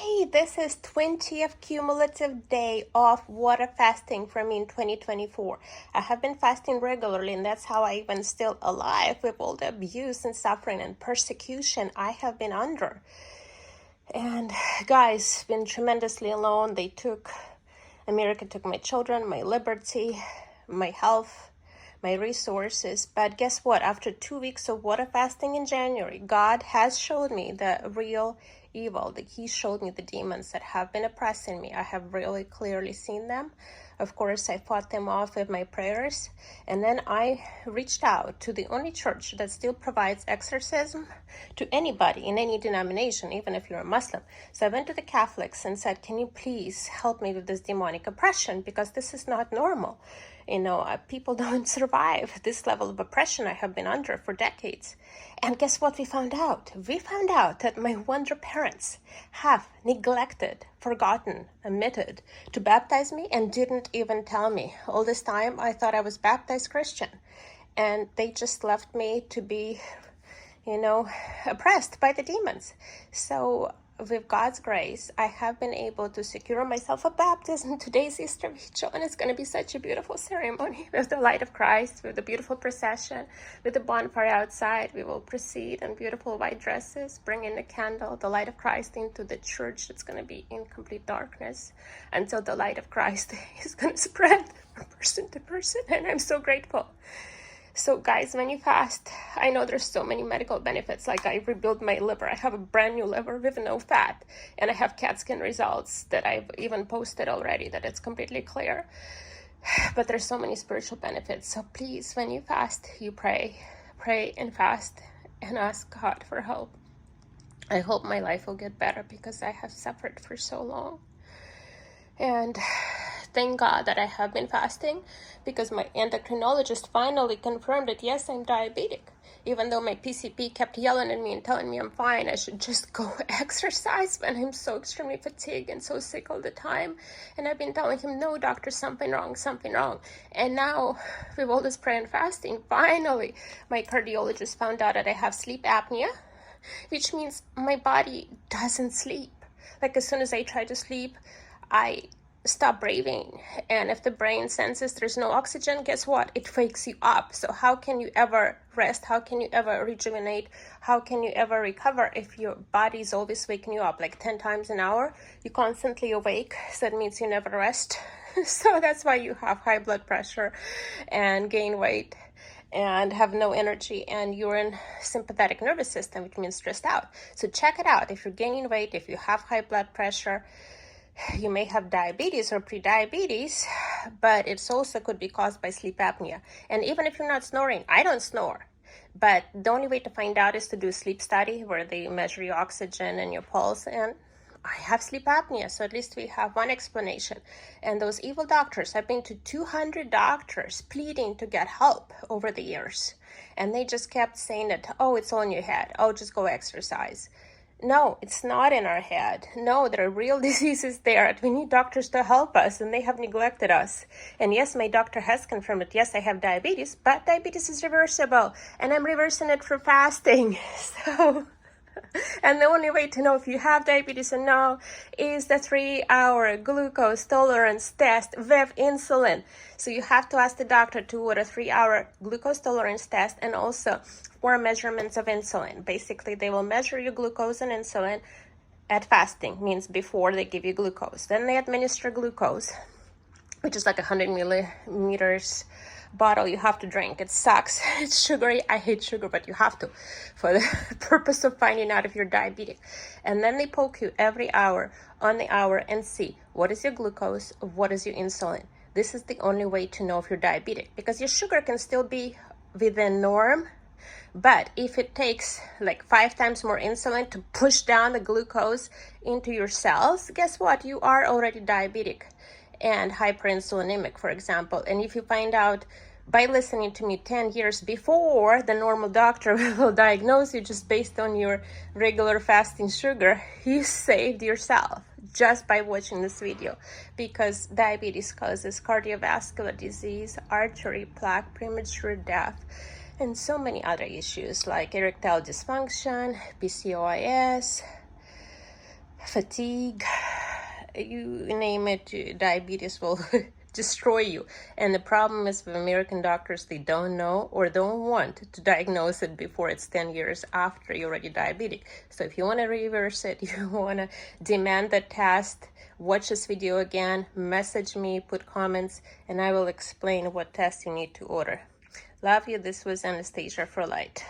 Yay! This is 20th cumulative day of water fasting for me in 2024. I have been fasting regularly, and that's how I even still alive with all the abuse and suffering and persecution I have been under. And guys, been tremendously alone. America took my children, my liberty, my health, my resources. But guess what? After 2 weeks of water fasting in January, God has showed me the real evil. That He showed me the demons that have been oppressing me. I have really clearly seen them. Of course, I fought them off with my prayers. And then I reached out to the only church that still provides exorcism to anybody in any denomination, even if you're a Muslim. So I went to the Catholics and said, can you please help me with this demonic oppression? Because this is not normal. People don't survive this level of oppression I have been under for decades. And guess what we found out? We found out that my wonder parents have neglected, forgotten, omitted to baptize me and didn't even tell me. All this time, I thought I was baptized Christian. And they just left me to be, oppressed by the demons. So with God's grace, I have been able to secure myself a baptism. Today's Easter Vigil, and it's going to be such a beautiful ceremony with the light of Christ, with the beautiful procession, with the bonfire outside. We will proceed in beautiful white dresses, bring in the candle, the light of Christ into the church. It's going to be in complete darkness until the light of Christ is going to spread from person to person, and I'm so grateful. So guys, when you fast, I know there's so many medical benefits. Like I rebuilt my liver. I have a brand new liver with no fat. And I have CAT scan results that I've even posted already, that it's completely clear. But there's so many spiritual benefits. So please, when you fast, you pray and fast and ask God for help. I hope my life will get better because I have suffered for so long. And thank God that I have been fasting, because my endocrinologist finally confirmed that yes, I'm diabetic. Even though my PCP kept yelling at me and telling me I'm fine, I should just go exercise when I'm so extremely fatigued and so sick all the time. And I've been telling him, no, doctor, something wrong. And now, with all this prayer and fasting, finally, my cardiologist found out that I have sleep apnea, which means my body doesn't sleep. Like as soon as I try to sleep, I stop breathing, and if the brain senses there's no oxygen, guess what? It wakes you up. So how can you ever rest? How can you ever rejuvenate? How can you ever recover if your body is always waking you up like 10 times an hour? You're constantly awake, so that means you never rest. So that's why you have high blood pressure and gain weight and have no energy, and you're in sympathetic nervous system, which means stressed out. So check it out. If you're gaining weight, if you have high blood pressure, you may have diabetes or pre-diabetes, but it's also could be caused by sleep apnea. And even if you're not snoring, I don't snore. But the only way to find out is to do a sleep study where they measure your oxygen and your pulse. And I have sleep apnea, so at least we have one explanation. And those evil doctors, I've been to 200 doctors pleading to get help over the years. And they just kept saying that, oh, it's all in your head. Oh, just go exercise. No, it's not in our head. No, there are real diseases there. We need doctors to help us, and they have neglected us. And yes, my doctor has confirmed that, yes, I have diabetes, but diabetes is reversible, and I'm reversing it through fasting. So, and the only way to know if you have diabetes or no is the 3-hour glucose tolerance test with insulin. So you have to ask the doctor to order a 3-hour glucose tolerance test and also 4 measurements of insulin. Basically, they will measure your glucose and insulin at fasting, means before they give you glucose. Then they administer glucose, which is like 100 millimeters bottle you have to drink. It sucks. It's sugary. I hate sugar, but you have to for the purpose of finding out if you're diabetic. And then they poke you every hour on the hour and see what is your glucose, what is your insulin. This is the only way to know if you're diabetic, because your sugar can still be within norm. But if it takes like 5 times more insulin to push down the glucose into your cells, guess what? You are already diabetic and hyperinsulinemic, for example. And if you find out by listening to me 10 years before the normal doctor will diagnose you just based on your regular fasting sugar, you saved yourself just by watching this video, because diabetes causes cardiovascular disease, artery plaque, premature death, and so many other issues like erectile dysfunction, PCOS, fatigue, you name it, diabetes will destroy you. And the problem is with American doctors, they don't know or don't want to diagnose it before it's 10 years after you're already diabetic. So if you want to reverse it, you want to demand the test, watch this video again, message me, put comments, and I will explain what test you need to order. Love you. This was Anastasia for Light.